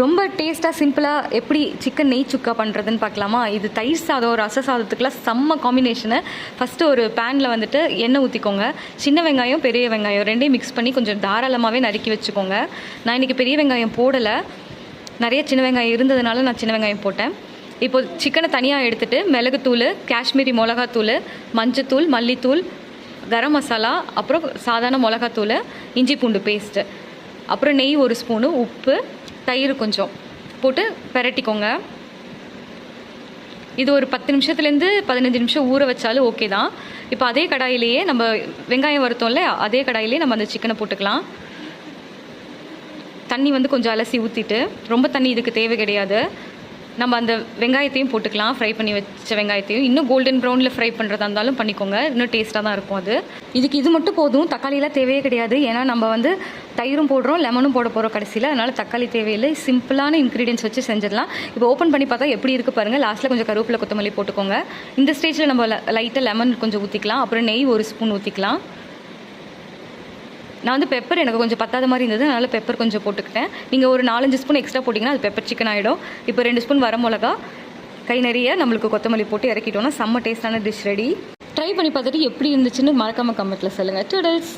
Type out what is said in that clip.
ரொம்ப டேஸ்ட்டாக சிம்பிளாக எப்படி சிக்கன் நெய் சுக்கா பண்ணுறதுன்னு பார்க்கலாமா. இது தயிர் சாதம் ரச சாதத்துக்குலாம் செம்ம காம்பினேஷனு. ஃபஸ்ட்டு ஒரு பேனில் வந்துட்டு எண்ணெய் ஊற்றிக்கோங்க. சின்ன வெங்காயம் பெரிய வெங்காயம் ரெண்டையும் மிக்ஸ் பண்ணி கொஞ்சம் தாராளமாகவே நறுக்கி வச்சுக்கோங்க. நான் இன்றைக்கி பெரிய வெங்காயம் போடலை, நிறைய சின்ன வெங்காயம் இருந்ததுனால நான் சின்ன வெங்காயம் போட்டேன். இப்போ சிக்கனை தனியாக எடுத்துகிட்டு மிளகுத்தூள், காஷ்மீரி மிளகாத்தூள், மஞ்சத்தூள், மல்லித்தூள், கரம் மசாலா, அப்புறம் சாதாரண மிளகாத்தூள், இஞ்சி பூண்டு பேஸ்ட்டு, அப்புறம் நெய் 1 ஸ்பூனு, உப்பு, தயிர் கொஞ்சம் போட்டு பெரட்டிக்கோங்க. இது ஒரு 10 நிமிஷத்துலேருந்து 15 நிமிஷம் ஊற வச்சாலும் ஓகே தான். இப்போ அதே கடாயிலேயே நம்ம வெங்காயம் வறுத்தோம்ல, அதே கடாயிலே நம்ம அந்த சிக்கனை போட்டுக்கலாம். தண்ணி வந்து கொஞ்சம் அலசி ஊற்றிட்டு, ரொம்ப தண்ணி இதுக்கு தேவை கிடையாது. நம்ம அந்த வெங்காயத்தையும் போட்டுக்கலாம், ஃப்ரை பண்ணி வச்ச வெங்காயத்தையும். இன்னும் கோல்டன் ப்ரௌனில் ஃப்ரை பண்ணுறதா இருந்தாலும் பண்ணிக்கோங்க, இன்னும் டேஸ்ட்டாக தான் இருக்கும் அது. இது மட்டும் போதும், தக்காளியெலாம் தேவையே கிடையாது. ஏன்னா நம்ம வந்து தயிரும் போடுறோம், லெமனும் போட போகிறோம் கடைசியில், அதனால் தக்காளி தேவையில்லை. சிம்பிளான இன்க்ரீடியன்ஸ் வச்சு செஞ்சிடலாம். இப்போ ஓப்பன் பண்ணி பார்த்தா எப்படி இருக்குது பாருங்கள். லாஸ்ட்டில் கொஞ்சம் கருவேப்பிலை கொத்தமல்லி போட்டுக்கோங்க. இந்த ஸ்டேஜில் நம்ம லைட்டாக லெமன் கொஞ்சம் ஊற்றிக்கலாம், அப்புறம் நெய் 1 ஸ்பூன் ஊற்றிக்கலாம். நான் வந்து பெப்பர் எனக்கு கொஞ்சம் பத்தாத மாதிரி இருந்தது, அதனால் பெப்பர் கொஞ்சம் போட்டுக்கிட்டேன். நீங்கள் ஒரு 4-5 ஸ்பூன் எக்ஸ்ட்ரா போட்டிங்கன்னா அது பெப்பர் சிக்கன் ஆகிடும். இப்போ 2 ஸ்பூன் வரமிளகா, கை நிறைய நம்மளுக்கு கொத்தமல்லி போட்டு இறக்கிட்டோன்னா செம்ம டேஸ்ட்டான டிஷ் ரெடி. ட்ரை பண்ணி பார்த்துட்டு எப்படி இருந்துச்சுன்னு மறக்காமல் கமெண்ட்டில் சொல்லுங்கள். டூடல்ஸ்.